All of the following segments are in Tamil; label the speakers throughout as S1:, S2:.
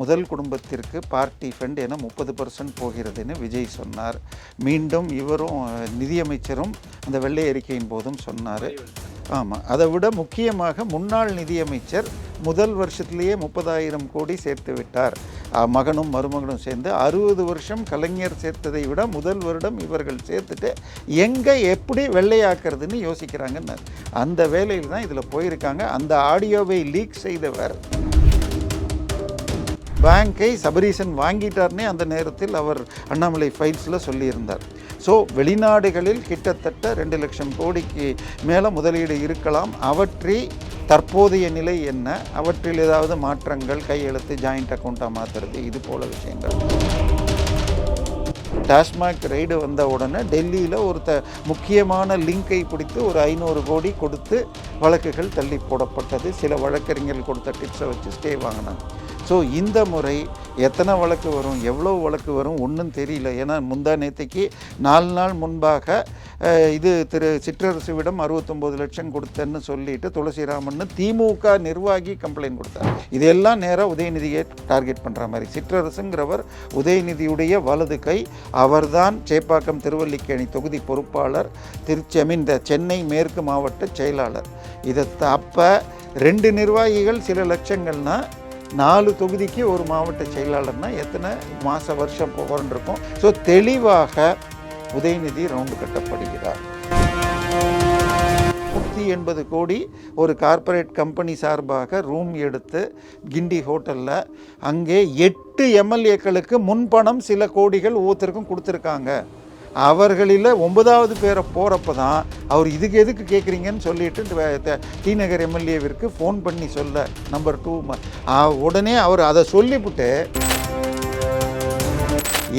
S1: முதல் குடும்பத்திற்கு பார்ட்டி ஃபண்ட் என 30% போகிறதுன்னு விஜய் சொன்னார். மீண்டும் இவரும் நிதியமைச்சரும் அந்த வெள்ளை அறிக்கையின் போதும் சொன்னார். ஆமாம், அதை விட முக்கியமாக முன்னாள் நிதியமைச்சர் முதல் வருஷத்துலேயே 30,000 கோடி சேர்த்து விட்டார். மகனும் மருமகனும் சேர்ந்து 60 வருஷம் கலைஞர் சேர்த்ததை விட முதல் வருடம் இவர்கள் சேர்த்துட்டு எங்கே எப்படி வெள்ளையாக்குறதுன்னு யோசிக்கிறாங்கன்னு அந்த வேலையில் தான் இதில் போயிருக்காங்க. அந்த ஆடியோவை லீக் செய்தவர் பேங்கை சபரீசன் வாங்கிட்டார்னே அந்த நேரத்தில் அவர் அண்ணாமலை ஃபைல்ஸில் சொல்லியிருந்தார். ஸோ வெளிநாடுகளில் கிட்டத்தட்ட 2 லட்சம் கோடிக்கு மேலே முதலீடு இருக்கலாம். அவற்றில் தற்போதைய நிலை என்ன, அவற்றில் ஏதாவது மாற்றங்கள், கையெழுத்து, ஜாயிண்ட் அக்கௌண்ட்டாக மாற்றுறது, இது போல விஷயங்கள். டாஸ்மாக் ரைடு வந்த உடனே டெல்லியில் ஒரு முக்கியமான லிங்கை பிடித்து ஒரு 500 கோடி கொடுத்து வழக்குகள் தள்ளி போடப்பட்டது. சில வழக்கறிஞர்கள் கொடுத்த டிப்ஸை வச்சு ஸ்டே வாங்கினாங்க. ஸோ இந்த முறை எத்தனை வழக்கு வரும், எவ்வளோ வழக்கு வரும் ஒன்றும் தெரியல. ஏன்னா முந்தா நேற்றுக்கு 4 நாள் முன்பாக இது சிற்றரசுவிடம் 69 லட்சம் கொடுத்தேன்னு சொல்லிட்டு துளசிராமன் திமுக நிர்வாகி கம்ப்ளைண்ட் கொடுத்தார். இதெல்லாம் நேராக உதயநிதியை டார்கெட் பண்ணுற மாதிரி. சிற்றரசுங்கிறவர் உதயநிதியுடைய வலது கை. அவர்தான் சேப்பாக்கம் திருவல்லிக்கேணி தொகுதி பொறுப்பாளர், இந்த சென்னை மேற்கு மாவட்ட செயலாளர். இதை அப்போ 2 நிர்வாகிகள் சில லட்சங்கள்னால் 4 தொகுதிக்கு ஒரு மாவட்ட செயலாளர்னா எத்தனை வருஷம் போகிறோம். ஸோ தெளிவாக உதயநிதி ரவுண்டு கட்டப்படுகிறார். 180 கோடி ஒரு கார்ப்பரேட் கம்பெனி சார்பாக ரூம் எடுத்து கிண்டி ஹோட்டலில் அங்கே 8 எம்எல்ஏக்களுக்கு முன்பணம் சில கோடிகள் ஒவ்வொருத்தருக்கும் கொடுத்துருக்காங்க. அவர்களில் 9வது பேரை போகிறப்ப தான் அவர் இதுக்கு எதுக்கு கேட்குறீங்கன்னு சொல்லிட்டு டி நகர் எம்எல்ஏவிற்கு ஃபோன் பண்ணி சொல்ல நம்பர் 2 உடனே அவர் அதை சொல்லிவிட்டு,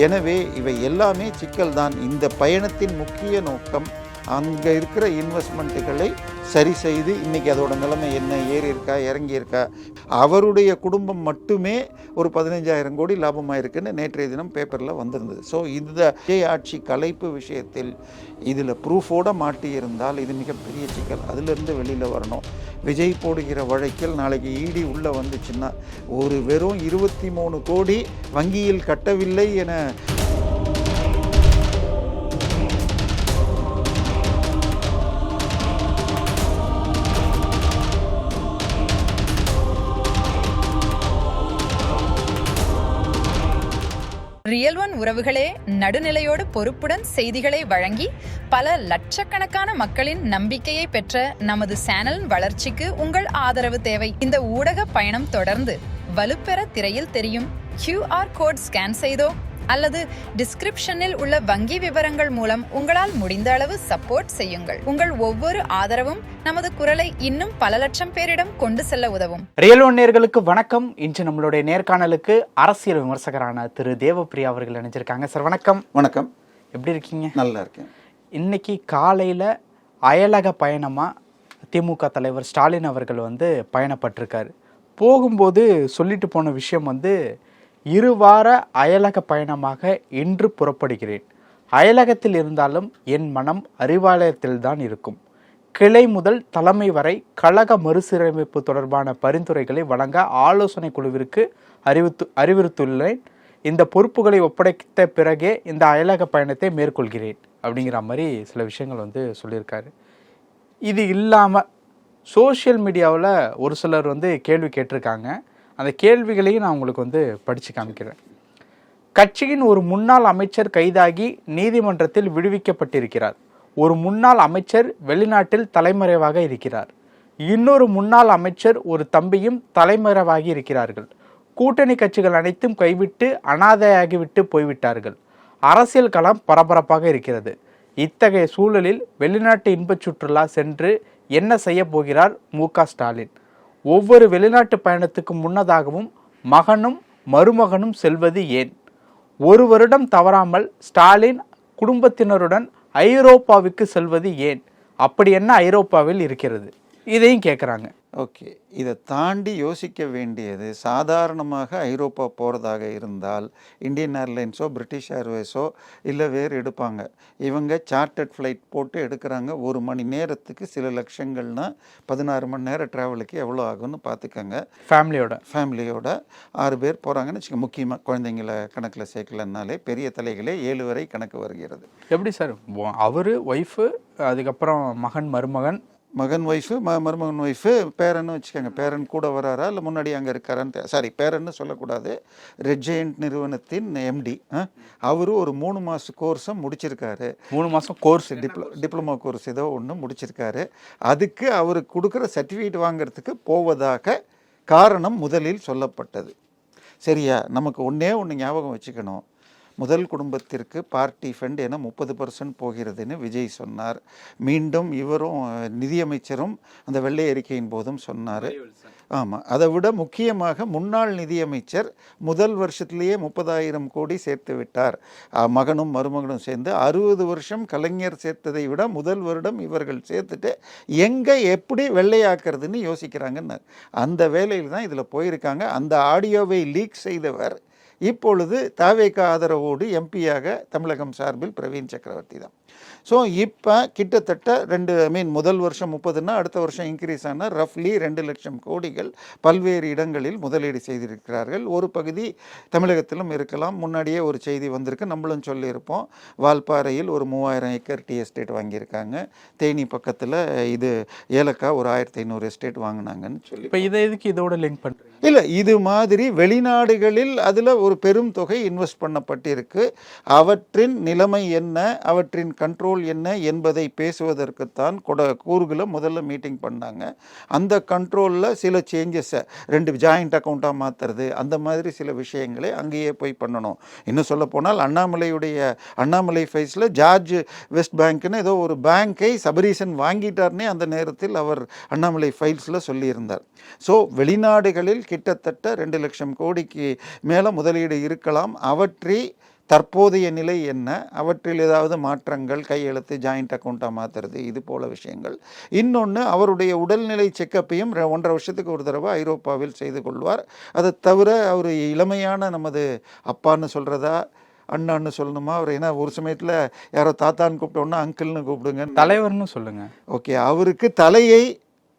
S1: எனவே இவை எல்லாமே சிக்கல் தான். இந்த பயணத்தின் முக்கிய நோக்கம் அங்கே இருக்கிற இன்வெஸ்ட்மெண்ட்டுகளை சரி செய்து இன்றைக்கி அதோட நிலைமை என்ன, ஏறி இருக்கா இறங்கி இருக்கா. அவருடைய குடும்பம் மட்டுமே ஒரு 15,000 கோடி லாபமாக இருக்குன்னு நேற்றைய தினம் பேப்பரில் வந்திருந்தது. ஸோ இந்த விஜய் ஆட்சி கலைப்பு விஷயத்தில் இதில் ப்ரூஃபோடு மாட்டியிருந்தால் இது மிகப்பெரிய சிக்கல். அதிலிருந்து வெளியில் வரணும். விஜய் போடுகிற வழக்கில் நாளைக்கு இடி உள்ளே வந்துச்சுன்னா ஒரு வெறும் 23 கோடி வங்கியில் கட்டவில்லை என
S2: ரியல் ஒன் உறவுகளே, நடுநிலையோடு பொறுப்புடன் செய்திகளை வழங்கி பல லட்சக்கணக்கான மக்களின் நம்பிக்கையை பெற்ற நமது சேனலின் வளர்ச்சிக்கு உங்கள் ஆதரவு தேவை. இந்த ஊடக பயணம் தொடர்ந்து வலுப்பெற திரையில் தெரியும் QR கோட் ஸ்கேன் செய்தோ அல்லது டிஸ்கிரிப்ஷனில் உள்ள வங்கி விவரங்கள் மூலம் உங்களால் முடிந்த அளவு சப்போர்ட் செய்யுங்கள். உங்கள் ஒவ்வொரு ஆதரவும் நமது குரலை இன்னும் பல லட்சம் பேரிடம் கொண்டு செல்ல உதவும்.
S3: ரியல் ஒன் நேயர்களுக்கு வணக்கம். இன்று நம்மளுடைய நேர்காணலுக்கு அரசியல் விமர்சகரான திரு தேவப்பிரியா அவர்கள் இணைஞ்சிருக்காங்க. சார் வணக்கம்.
S1: வணக்கம்.
S3: எப்படி இருக்கீங்க?
S1: நல்லா இருக்கேன்.
S3: இன்னைக்கு காலையில் அயலக பயணமாக திமுக தலைவர் ஸ்டாலின் அவர்கள் பயணப்பட்டிருக்காரு. போகும்போது சொல்லிட்டு போன விஷயம் 2 வார அயலக பயணமாக இன்று புறப்படுகிறேன். அயலகத்தில் இருந்தாலும் என் மனம் அறிவாலயத்தில்தான் இருக்கும். கிளை முதல் தலைமை வரை கழக மறுசீரமைப்பு தொடர்பான பரிந்துரைகளை வழங்க ஆலோசனை குழுவிற்கு அறிவுறுத்துள்ளேன். இந்த பொறுப்புகளை ஒப்படைத்த பிறகே இந்த அயலக பயணத்தை மேற்கொள்கிறேன் அப்படிங்கிற மாதிரி சில விஷயங்கள் சொல்லியிருக்காரு. இது இல்லாமல் சோஷியல் மீடியாவில் ஒரு சிலர் கேள்வி கேட்டிருக்காங்க. அந்த கேள்விகளையும் நான் உங்களுக்கு படித்து காமிக்கிறேன். கட்சியின் ஒரு முன்னாள் அமைச்சர் கைதாகி நீதிமன்றத்தில் விடுவிக்கப்பட்டிருக்கிறார். ஒரு முன்னாள் அமைச்சர் வெளிநாட்டில் தலைமறைவாக இருக்கிறார். இன்னொரு முன்னாள் அமைச்சர் ஒரு தம்பியும் தலைமறைவாகி இருக்கிறார்கள். கூட்டணி கட்சிகள் அனைத்தும் கைவிட்டு அனாதையாகிவிட்டு போய்விட்டார்கள். அரசியல் களம் பரபரப்பாக இருக்கிறது. இத்தகைய சூழலில் வெளிநாட்டு இன்பச் சுற்றுலா சென்று என்ன செய்ய போகிறார் மு.க. ஸ்டாலின்? ஒவ்வொரு வெளிநாட்டு பயணத்துக்கு முன்னதாகவும் மகனும் மருமகனும் செல்வது ஏன்? 1 வருடம் தவறாமல் ஸ்டாலின் குடும்பத்தினருடன் ஐரோப்பாவுக்கு செல்வது ஏன்? அப்படி என்ன ஐரோப்பாவில் இருக்கிறது? இதையும் கேட்குறாங்க.
S1: ஓகே, இதை தாண்டி யோசிக்க வேண்டியது, சாதாரணமாக ஐரோப்பா போகிறதாக இருந்தால் இந்தியன் ஏர்லைன்ஸோ பிரிட்டிஷ் ஏர்வேஸோ இல்லை வேறு எடுப்பாங்க. இவங்க சார்ட்டர்ட் ஃப்ளைட் போட்டு எடுக்கிறாங்க. 1 மணி நேரத்துக்கு சில லட்சங்கள்னா 16 மணி நேரம் ட்ராவலுக்கு எவ்வளோ ஆகும்னு பார்த்துக்கோங்க. ஃபேமிலியோட 6 பேர் போகிறாங்கன்னு வச்சுக்க. முக்கியமாக குழந்தைங்கள கணக்கில் சேர்க்கலன்னாலே பெரிய தலைகளே 7 வரை கணக்கு வருகிறது.
S3: எப்படி சார்? அவர் ஒய்ஃபு, அதுக்கப்புறம் மகன்
S1: ஒய்ஃபு, மருமகன் ஒய்ஃபு, பேரன்னு வச்சுக்கோங்க. பேரன் கூட வராரா இல்லை முன்னாடி அங்கே இருக்காரான்னு சாரி, பேரன்னு சொல்லக்கூடாது. ரெட் ஜெயண்ட் நிறுவனத்தின் எம்டி. அவர் ஒரு 3 மாத கோர்ஸை முடிச்சிருக்காரு.
S3: 3 மாதம் கோர்ஸ்,
S1: டிப்ளமோ கோர்ஸ் ஏதோ ஒன்று முடிச்சிருக்காரு. அதுக்கு அவருக்கு கொடுக்குற சர்டிஃபிகேட் வாங்கிறதுக்கு போவதாக காரணம் முதலில் சொல்லப்பட்டது. சரியா? நமக்கு ஒன்றே ஒன்று ஞாபகம் வச்சுக்கணும். முதல் குடும்பத்திற்கு பார்ட்டி ஃபண்ட் என 30% போகிறதுன்னு விஜய் சொன்னார். மீண்டும் இவரும் நிதியமைச்சரும் அந்த வெள்ளை அறிக்கையின் போதும் சொன்னார். ஆமாம், அதை விட முக்கியமாக முன்னாள் நிதியமைச்சர் முதல் வருஷத்துலேயே 30,000 கோடி சேர்த்து விட்டார். மகனும் மருமகனும் சேர்ந்து 60 வருஷம் கலைஞர் சேர்த்ததை விட முதல் வருடம் இவர்கள் சேர்த்துட்டு எங்கே எப்படி வெள்ளையாக்குறதுன்னு யோசிக்கிறாங்கன்னு அந்த வேலையில் தான் இதில் போயிருக்காங்க. அந்த ஆடியோவை லீக் செய்தவர் இப்பொழுது தாவேக ஆதரவோடு எம்பியாக தமிழகம் சார்பில் பிரவீன் சக்கரவர்த்தி தான். ஸோ இப்போ கிட்டத்தட்ட முதல் வருஷம் 30ன்னா அடுத்த வருஷம் இன்க்ரீஸ் ஆனால் ரஃப்லி 2 லட்சம் கோடிகள் பல்வேறு இடங்களில் முதலீடு செய்திருக்கிறார்கள். ஒரு பகுதி தமிழகத்திலும் இருக்கலாம். முன்னாடியே ஒரு செய்தி வந்திருக்கு, நம்மளும் சொல்லியிருப்போம். வால்பாறையில் ஒரு 3000 ஏக்கர் டீ எஸ்டேட் வாங்கியிருக்காங்க. தேனி பக்கத்தில் இது ஏலக்காய் ஒரு 1500 எஸ்டேட் வாங்கினாங்கன்னு சொல்லி.
S3: இப்போ இதை எதுக்கு இதோட லிங்க் பண்ணுறேன்?
S1: இல்லை, இது மாதிரி வெளிநாடுகளில் அதில் ஒரு பெரும் தொகை இன்வெஸ்ட் பண்ணப்பட்டிருக்கு. அவற்றின் நிலைமை என்ன, அவற்றின் கண்ட்ரோல் என்ன என்பதை பேசுவதற்குத்தான் கூறுகளை முதல்ல மீட்டிங் பண்ணாங்க. அந்த கண்ட்ரோலில் சில சேஞ்சஸை 2 ஜாயிண்ட் அக்கௌண்ட்டாக மாற்றுறது, அந்த மாதிரி சில விஷயங்களை அங்கேயே போய் பண்ணணும். இன்னும் சொல்ல போனால் அண்ணாமலை ஃபைஸில் ஜார்ஜ் வெஸ்ட் பேங்க்னு ஏதோ ஒரு பேங்கை சபரீசன் வாங்கிட்டார்னே அந்த நேரத்தில் அவர் அண்ணாமலை ஃபைல்ஸில் சொல்லியிருந்தார். ஸோ வெளிநாடுகளில் கிட்டத்தட்ட 2 லட்சம் கோடிக்கு மேலே முதலீடு இருக்கலாம். தற்போதைய நிலை என்ன, அவற்றில் ஏதாவது மாற்றங்கள், கையெழுத்து, ஜாயிண்ட் அக்கௌண்ட்டாக மாற்றுறது, இது போல விஷயங்கள். இன்னொன்று, அவருடைய உடல்நிலை செக்கப்பையும் 1.5 வருஷத்துக்கு ஒரு தடவை ஐரோப்பாவில் செய்து கொள்வார். அதை தவிர அவர் இளமையான நமது அப்பான்னு சொல்கிறதா அண்ணான்னு சொல்லணுமா, அவர் ஏன்னா ஒரு சமயத்தில் யாரோ தாத்தான்னு கூப்பிட்டோன்னா அங்கிள்னு கூப்பிடுங்க,
S3: தலைவர்னு சொல்லுங்கள்.
S1: ஓகே, அவருக்கு தலையை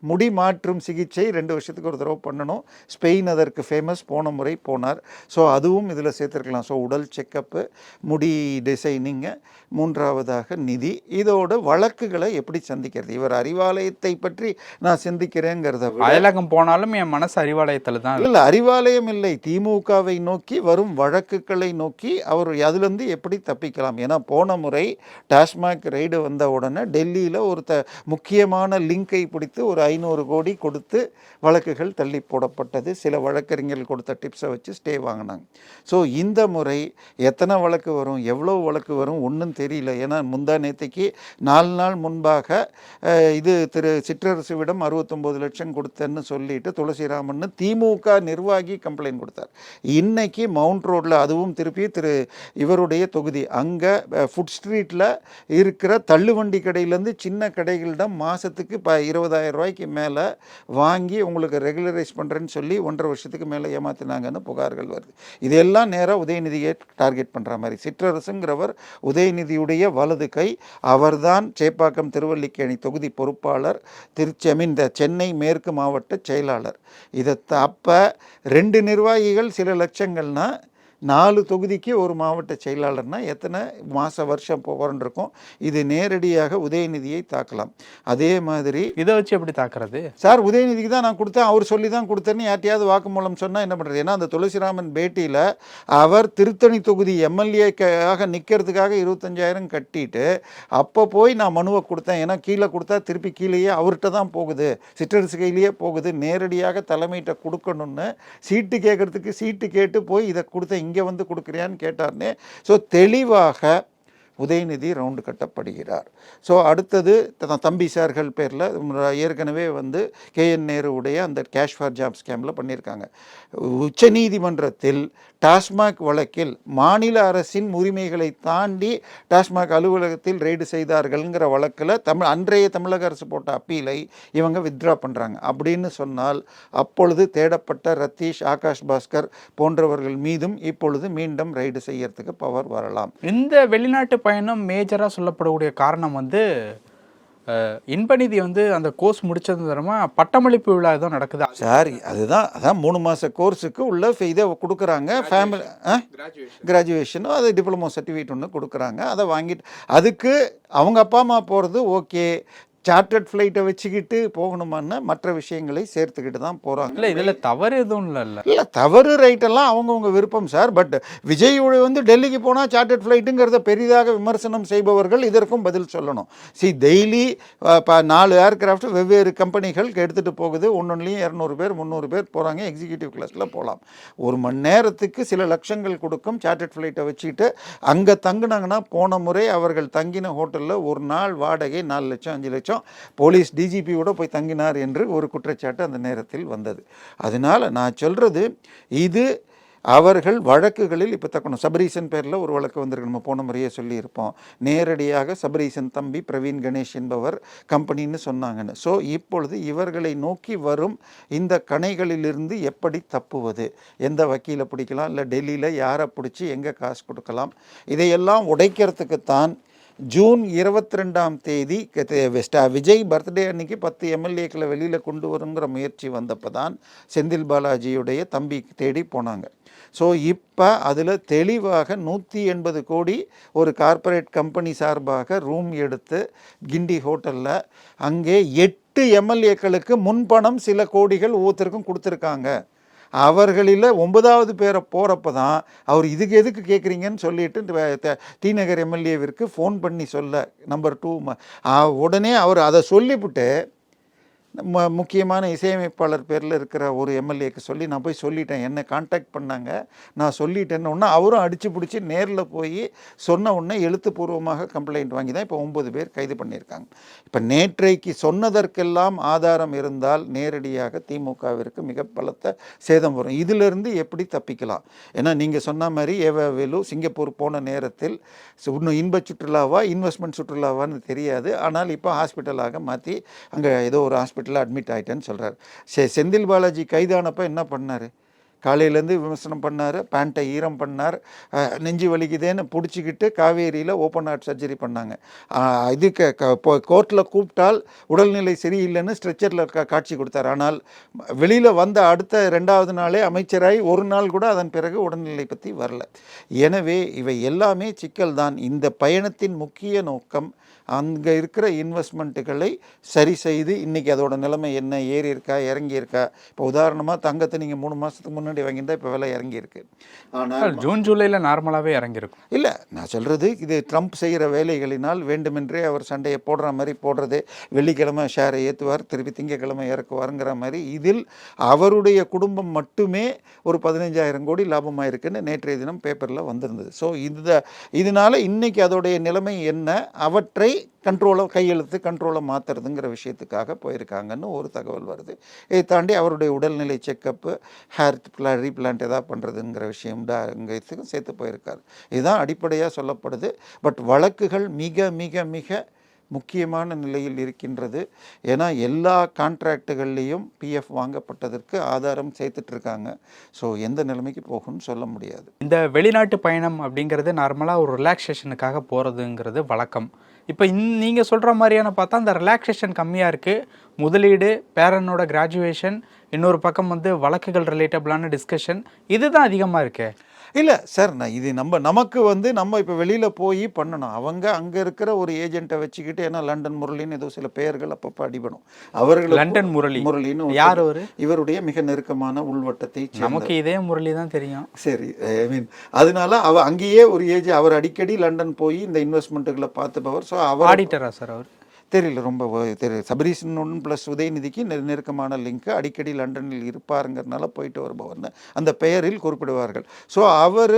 S1: முடி மாற்றும் சிகிச்சை 2 வருஷத்துக்கு ஒரு தடவை பண்ணணும். ஸ்பெயின் அதற்கு ஃபேமஸ். போன முறை போனார். ஸோ அதுவும் இதில் சேர்த்துருக்கலாம். ஸோ உடல் செக்கப்பு, முடி டிசைனிங்கு, 3வதாக நிதி, இதோட வழக்குகளை எப்படி சந்திக்கிறது. இவர் அறிவாலயத்தை பற்றி நான் சிந்திக்கிறேங்கிறத
S3: அயலகம் போனாலும் என் மனசு அறிவாலயத்தில் தான்.
S1: இல்லை, அறிவாலயம் இல்லை, திமுகவை நோக்கி வரும் வழக்குகளை நோக்கி அவர் அதுலேருந்து எப்படி தப்பிக்கலாம். ஏன்னா போன முறை டாஸ்மாக் ரைடு வந்த உடனே டெல்லியில் ஒரு முக்கியமான லிங்கை பிடித்து ஒரு 500 கோடி கொடுத்து வழக்குகள் தள்ளி போடப்பட்டது. சில வழக்கறிஞர்கள் கொடுத்த டிப்ஸை வச்சு ஸ்டே வாங்கினாங்க. ஸோ இந்த முறை எத்தனை வழக்கு வரும், எவ்வளோ வழக்கு வரும் ஒன்றும் தெரியல. ஏன்னா முந்தா நேற்றுக்கு 4 நாள் முன்பாக இது திரு சிற்றரசுவிடம் 69 லட்சம் கொடுத்தேன்னு சொல்லிட்டு துளசிராமன் திமுக நிர்வாகி கம்ப்ளைண்ட் கொடுத்தார். இன்னைக்கு மவுண்ட் ரோடில், அதுவும் திருப்பி இவருடைய தொகுதி, அங்கே ஃபுட் ஸ்ட்ரீட்டில் இருக்கிற தள்ளுவண்டி கடையிலேருந்து சின்ன கடைகளிடம் மாதத்துக்கு 20,000 ரூபாய்க்கு மேலே வாங்கி உங்களுக்கு ரெகுலரைஸ் பண்ணுறேன்னு சொல்லி 1.5 வருஷத்துக்கு மேலே ஏமாத்தினாங்கன்னு புகார்கள் வருது. இதெல்லாம் நேராக உதயநிதியை டார்கெட் பண்ணுற மாதிரி. சிற்றரசுங்கிறவர் உதயநிதியுடைய வலது கை. அவர்தான் சேப்பாக்கம் திருவல்லிக்கேணி தொகுதி பொறுப்பாளர், சென்னை மேற்கு மாவட்ட செயலாளர். இதை அப்போ 2 நிர்வாகிகள் சில லட்சங்கள்னா 4 தொகுதிக்கு ஒரு மாவட்ட செயலாளர்னா எத்தனை வருஷம் போகிறோம். இது நேரடியாக உதயநிதியை தாக்கலாம். அதே மாதிரி
S3: இதை வச்சு எப்படி தாக்குறது
S1: சார்? உதயநிதிக்கு தான் நான் கொடுத்தேன், அவர் சொல்லி தான் கொடுத்தேன்னு யார்ட்டையாவது வாக்குமூலம் சொன்னால் என்ன பண்ணுறது? ஏன்னா அந்த துளசிராமன் பேட்டியில் அவர் திருத்தணி தொகுதி எம்எல்ஏக்காக நிற்கிறதுக்காக 25,000 கட்டிட்டு அப்போ போய் நான் மனுவை கொடுத்தேன். ஏன்னா கீழே கொடுத்தா திருப்பி கீழேயே அவர்கிட்ட தான் போகுது, சிற்றரசு கையிலேயே போகுது, நேரடியாக தலைமையிட்ட கொடுக்கணும்னு சீட்டு கேட்கறதுக்கு சீட்டு கேட்டு போய் இதை கொடுத்தேன், இங்கே வந்து கொடுக்குறியான்னு கேட்டார்னே. ஸோ தெளிவாக உதயநிதி ரவுண்டு கட்டப்படுகிறார். ஸோ அடுத்தது தம்பி சார்கள் பேரில் ஏற்கனவே வந்து KN நேருவுடைய அந்த கேஷ் ஃபார் ஜாப் ஸ்கேமில் பண்ணியிருக்காங்க. உச்சநீதிமன்றத்தில் டாஸ்மாக் வழக்கில் மாநில அரசின் உரிமைகளை தாண்டி டாஸ்மாக் அலுவலகத்தில் ரெய்டு செய்தார்கள்ங்கிற வழக்கில் அன்றைய தமிழக அரசு போட்ட அப்பீலை இவங்க வித்ட்ரா பண்ணுறாங்க. அப்படின்னு சொன்னால் அப்பொழுது தேடப்பட்ட ரத்தீஷ், ஆகாஷ் பாஸ்கர் போன்றவர்கள் மீதும் இப்பொழுது மீண்டும் ரெய்டு செய்யறதுக்கு பவர் வரலாம்.
S3: இந்த வெளிநாட்டு பயணம் மேஜராக சொல்லப்படக்கூடிய காரணம் வந்து இன்பநிதி வந்து அந்த கோர்ஸ் முடிச்சது தரமா பட்டமளிப்பு விழா ஏதோ நடக்குது
S1: சார். அதான் 3 மாத கோர்ஸுக்கு உள்ள இதை கொடுக்குறாங்க. ஃபேமிலி கிராஜுவேஷனும் அது டிப்ளமோ சர்டிஃபிகேட் ஒன்று கொடுக்குறாங்க. அதை வாங்கிட்டு அதுக்கு அவங்க அப்பா அம்மா போகிறது ஓகே. சார்ட்டர்ட் ஃப்ளைட்டை வச்சுக்கிட்டு போகணுமான்னு மற்ற விஷயங்களை சேர்த்துக்கிட்டு தான் போகிறாங்க.
S3: இல்லை, இதில் தவறு எதுவும் இல்லை
S1: தவறு ரைட்டெல்லாம் அவங்கவுங்க விருப்பம் சார். பட் விஜய் வந்து டெல்லிக்கு போனால் சார்ட்டர்ட் ஃப்ளைட்டுங்கிறத பெரிதாக விமர்சனம் செய்பவர்கள் இதற்கும் பதில் சொல்லணும். டெய்லி 4 ஏர்கிராஃப்ட் வெவ்வேறு கம்பெனிகள் எடுத்துகிட்டு போகுது. ஒன்றுலேயும் 200 பேர் 300 பேர் போகிறாங்க. எக்ஸிக்யூட்டிவ் கிளாஸில் போகலாம். 1 மணி நேரத்துக்கு சில லட்சங்கள் கொடுக்கும் சார்ட்டர்ட் ஃப்ளைட்டை வச்சுக்கிட்டு அங்கே தங்குனாங்கன்னா, போன முறை அவர்கள் தங்கின ஹோட்டலில் ஒரு நாள் வாடகை 4 லட்சம் 5 லட்சம், போலீஸ் டிஜிபியோட போய் தங்கினார் என்று ஒரு குற்றச்சாட்டு அந்த நேரத்தில் வந்தது. அதனால நான் சொல்றது, இது அவர்கள் வழக்குகளில் இப்போ தக்கணும். சபரீசன் பேரில் ஒரு வழக்கு வந்திருக்கு. நம்ம போன முறையே சொல்லியிருப்போம். நேரடியாக சபரீசன் தம்பி பிரவீன் கணேஷ் என்பவர் கம்பெனின்னு சொன்னாங்கன்னு. ஸோ இப்பொழுது இவர்களை நோக்கி வரும் இந்த கணைகளிலிருந்து எப்படி தப்புவது, எந்த வக்கீலை பிடிக்கலாம், இல்லை டெல்லியில் யாரை பிடிச்சி எங்கே காசு கொடுக்கலாம், இதையெல்லாம் உடைக்கிறதுக்குத்தான் ஜூன் 22ஆம் தேதி விஜய் பர்த்டே அன்னைக்கு 10 எம்எல்ஏக்களை வெளியில் கொண்டு வருங்கிற முயற்சி வந்தப்போ தான் செந்தில் பாலாஜியுடைய தம்பி தேடி போனாங்க. ஸோ இப்போ அதில் தெளிவாக 180 கோடி ஒரு கார்ப்பரேட் கம்பெனி சார்பாக ரூம் எடுத்து கிண்டி ஹோட்டலில் அங்கே 8 எம்எல்ஏக்களுக்கு முன்பணம் சில கோடிகள் ஒவ்வொருத்தருக்கும் கொடுத்துருக்காங்க. அவர்களில் 9வது பேரை போகிறப்ப தான் அவர் இதுக்கு எதுக்கு கேட்குறீங்கன்னு சொல்லிட்டு டி நகர் எம்எல்ஏவிற்கு ஃபோன் பண்ணி சொல்ல, நம்பர் 2 உடனே அவர் அதை சொல்லிவிட்டு முக்கியமான இசையமைப்பாளர் பேரில் இருக்கிற ஒரு எம்எல்ஏக்கு சொல்லி நான் போய் சொல்லிட்டேன், என்னை கான்டாக்ட் பண்ணாங்க, நான் சொல்லிட்டேன்னு ஒன்று அவரும் அடித்து பிடிச்சி நேரில் போய் சொன்ன உடனே எழுத்துப்பூர்வமாக கம்ப்ளைண்ட் வாங்கி தான் இப்போ 9 பேர் கைது பண்ணியிருக்காங்க. இப்போ நேற்றைக்கு சொன்னதற்கெல்லாம் ஆதாரம் இருந்தால் நேரடியாக திமுகவிற்கு மிக பலத்த சேதம் வரும். இதிலிருந்து எப்படி தப்பிக்கலாம்? ஏன்னா நீங்கள் சொன்ன மாதிரி ஏவாவேலு சிங்கப்பூர் போன நேரத்தில் இன்னும் இன்ப சுற்றுலாவா இன்வெஸ்ட்மெண்ட் சுற்றுலாவான்னு தெரியாது, ஆனால் இப்போ ஹாஸ்பிட்டலாக மாற்றி அங்கே ஏதோ ஒரு ஹாஸ்பிட்டல் அட்மிட் ஆகிட்டேன்னு சொல்கிறார். செந்தில் பாலாஜி கைதானப்போ என்ன பண்ணார்? காலையிலேருந்து விமர்சனம் பண்ணார், பேண்ட்டை ஈரம் பண்ணார், நெஞ்சு வலிக்குதேன்னு பிடிச்சிக்கிட்டு காவேரியில் ஓப்பன் ஹார்ட் சர்ஜரி பண்ணாங்க. இதுக்கு கோர்ட்டில் கூப்பிட்டால் உடல்நிலை சரியில்லைன்னு ஸ்ட்ரெச்சரில் காட்சி கொடுத்தார். ஆனால் வெளியில் வந்த அடுத்த 2வது நாளே அமைச்சராகி 1 நாள் கூட அதன் பிறகு உடல்நிலை பற்றி வரல. எனவே இவை எல்லாமே சிக்கல் தான். இந்த பயணத்தின் முக்கிய நோக்கம் அங்கே இருக்கிற இன்வெஸ்ட்மெண்ட்டுகளை சரி செய்து இன்றைக்கி அதோட நிலைமை என்ன, ஏறி இருக்கா இறங்கி இருக்கா. இப்போ உதாரணமாக தங்கத்தை நீங்கள் 3 மாதத்துக்கு முன்னாடி வாங்கியிருந்தால் இப்போ விலை இறங்கியிருக்கு. ஆனால்
S3: ஜூன் ஜூலையில் நார்மலாகவே இறங்கியிருக்கும்.
S1: இல்லை, நான் சொல்கிறது இது ட்ரம்ப் செய்கிற வேலைகளினால் வேண்டுமென்றே அவர் சண்டையை போடுற மாதிரி போடுறது. வெள்ளிக்கிழமை ஷேரை ஏற்றுவார், திருப்பி திங்கக்கிழமை இறக்குவாருங்கிற மாதிரி. இதில் அவருடைய குடும்பம் மட்டுமே ஒரு 15,000 கோடி லாபமாக இருக்குன்னு நேற்றைய தினம் பேப்பரில் வந்திருந்தது. ஸோ இதனால் இன்றைக்கி அதோடைய நிலைமை என்ன, அவற்றை கண்ட்ரோலை மாற்றுறதுங்கிற விஷயத்துக்காக போயிருக்காங்கன்னு ஒரு தகவல் வருது. இதை தாண்டி அவருடைய உடல்நிலை செக்கப்பு, ஹேர் ரீப்ளான்ட் எதாவது பண்ணுறதுங்கிற விஷயம் அங்கே சேர்த்து போயிருக்காரு. இதுதான் அடிப்படையாக சொல்லப்படுது. பட் வழக்குகள் மிக மிக மிக முக்கியமான நிலையில் இருக்கின்றது. ஏன்னா எல்லா கான்ட்ராக்டுகள்லேயும் பிஎஃப் வாங்கப்பட்டதற்கு ஆதாரம் சேர்த்துட்ருக்காங்க. ஸோ எந்த நிலைமைக்கு போகும்னு சொல்ல முடியாது.
S3: இந்த வெளிநாட்டு பயணம் அப்படிங்கிறது நார்மலாக ஒரு ரிலாக்ஸேஷனுக்காக போகிறதுங்கிறது வழக்கம். இப்போ நீங்கள் சொல்கிற மாதிரியான பார்த்தா அந்த ரிலாக்ஸேஷன் கம்மியாக இருக்குது. முதலீடு, பேரனோட கிராஜுவேஷன், இன்னொரு பக்கம் வந்து வழக்குகள் ரிலேட்டபிளான டிஸ்கஷன், இதுதான் அதிகமாக இருக்கு.
S1: இல்லை சார், இது நமக்கு நம்ம இப்போ வெளியில் போய் பண்ணணும். அவங்க அங்கே இருக்கிற ஒரு ஏஜென்ட்டை வச்சுக்கிட்டு, ஏன்னா லண்டன் முரளின்னு ஏதோ சில பெயர்கள் அப்பப்போ அடிபடும். அவர்கள்
S3: லண்டன் முரளின்னு
S1: யார் அவர்? இவருடைய மிக நெருக்கமான உள்வட்டத்தை.
S3: நமக்கு இதே முரளி தான் தெரியும்.
S1: சரி, அதனால அங்கேயே ஒரு அவர் அடிக்கடி லண்டன் போய் இந்த இன்வெஸ்ட்மெண்ட்டுகளை பார்த்துப்பவர். ஸோ அவர்
S3: ஆடிட்டரா சார்? அவர்
S1: தெரியல, ரொம்ப சபரீசன் ப்ளஸ் உதயநிதிக்கு நெருக்கமான லிங்க், அடிக்கடி லண்டனில் இருப்பாருங்கிறதுனால போயிட்டு வருபவர்னு அந்த பெயரில் குறிப்பிடுவார்கள். ஸோ அவர்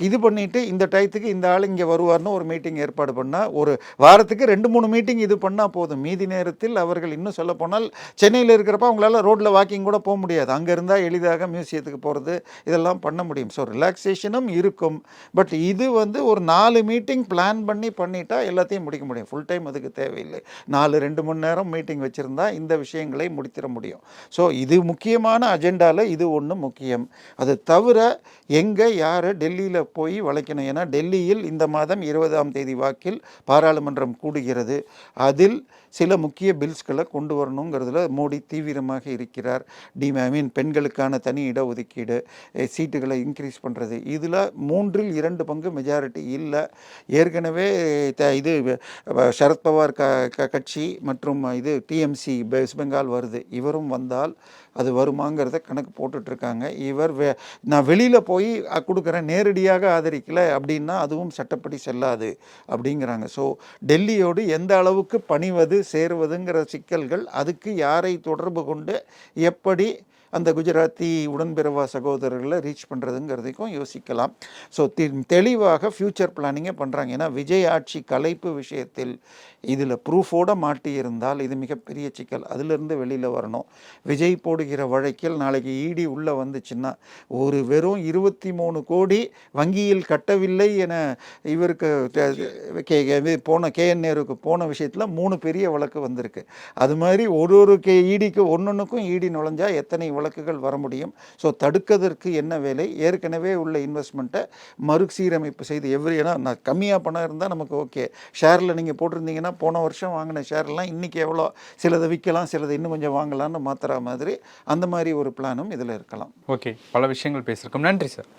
S1: இது பண்ணிவிட்டு இந்த டயத்துக்கு இந்த ஆள் இங்கே வருவார்னு ஒரு மீட்டிங் ஏற்பாடு பண்ணால், ஒரு வாரத்துக்கு 2-3 மீட்டிங் இது பண்ணால் போதும். மீதி நேரத்தில் அவர்கள் இன்னும் சொல்ல போனால் சென்னையில் இருக்கிறப்ப அவங்களால ரோட்டில் வாக்கிங் கூட போக முடியாது. அங்கே இருந்தால் எளிதாக மியூசியத்துக்கு போகிறது இதெல்லாம் பண்ண முடியும். ஸோ ரிலாக்ஸேஷனும் இருக்கும். பட் இது ஒரு 4 மீட்டிங் பிளான் பண்ணிட்டா எல்லாத்தையும் முடிக்க முடியும். ஃபுல் டைம் அதுக்கு தேவையில்லை. 2 மணி நேரம் மீட்டிங் வச்சுருந்தா இந்த விஷயங்களை முடித்திட முடியும். ஸோ இது முக்கியமான அஜெண்டாவில் இது ஒன்று முக்கியம். அது தவிர எங்கே யார் டெல்லியில் போய் வளைக்கணும். ஏன்னா டெல்லியில் இந்த மாதம் 20ஆம் தேதி வாக்கில் பாராளுமன்றம் கூடுகிறது. அதில் சில முக்கிய பில்ஸ்களை கொண்டு வரணுங்கிறதுல மோடி தீவிரமாக இருக்கிறார். பெண்களுக்கான தனி இடஒதுக்கீடு, சீட்டுகளை இன்க்ரீஸ் பண்ணுறது, இதில் 3/2 பங்கு மெஜாரிட்டி இல்லை. ஏற்கனவே இது சரத்பவார் கட்சி மற்றும் இது டிஎம்சி வெஸ்ட் பெங்கால் வருது. இவரும் வந்தால் அது வருமாங்கிறத கணக்கு போட்டுட்ருக்காங்க. இவர் நான் வெளியில் போய் கொடுக்குறேன், நேரடியாக ஆதரிக்கலை அப்படின்னா அதுவும் சட்டப்படி செல்லாது அப்படிங்கிறாங்க. ஸோ டெல்லியோடு எந்த அளவுக்கு பணிவது சேருவதுங்கிற சிக்கல்கள், அதுக்கு யாரை தொடர்பு கொண்டு எப்படி அந்த குஜராத்தி உடன்பிறவா சகோதரர்களை ரீச் பண்ணுறதுங்கிறதையும் யோசிக்கலாம். ஸோ தெளிவாக ஃப்யூச்சர் பிளானிங்கே பண்ணுறாங்க. ஏன்னா விஜய் ஆட்சி கலைப்பு விஷயத்தில் இதில் ப்ரூஃபோடு மாட்டியிருந்தால் இது மிகப்பெரிய சிக்கல். அதிலிருந்து வெளியில் வரணும். விஜய் போடுகிற வழக்கில் நாளைக்கு இடி உள்ளே வந்துச்சுன்னா வெறும் 23 கோடி வங்கியில் கட்டவில்லை என இவருக்கு போன கேஎன் நேருக்கு போன விஷயத்தில் 3 பெரிய வழக்கு வந்திருக்கு. அது மாதிரி ஒரு ஈடிக்கு ஒன்றுக்கும் ஈடி நுழைஞ்சா எத்தனை வழக்குகள் வர முடியும். ஸோ தடுக்கிறதுக்கு என்ன வேலை? ஏற்கனவே உள்ள இன்வெஸ்ட்மெண்ட்டை மறுசீரமைப்பு செய்து ஏன்னா கம்மியாக பணம் இருந்தால் நமக்கு ஓகே. ஷேரில் நீங்கள் போட்டிருந்தீங்கன்னா போன வருஷம் வாங்கின ஷேர்லாம் இன்றைக்கி எவ்வளோ, சிலதை விற்கலாம், சிலதை இன்னும் கொஞ்சம் வாங்கலாம்னு மாற்றுற மாதிரி அந்த மாதிரி ஒரு பிளானும் இதில் இருக்கலாம்.
S3: ஓகே, பல விஷயங்கள் பேசியிருக்கோம். நன்றி சார்.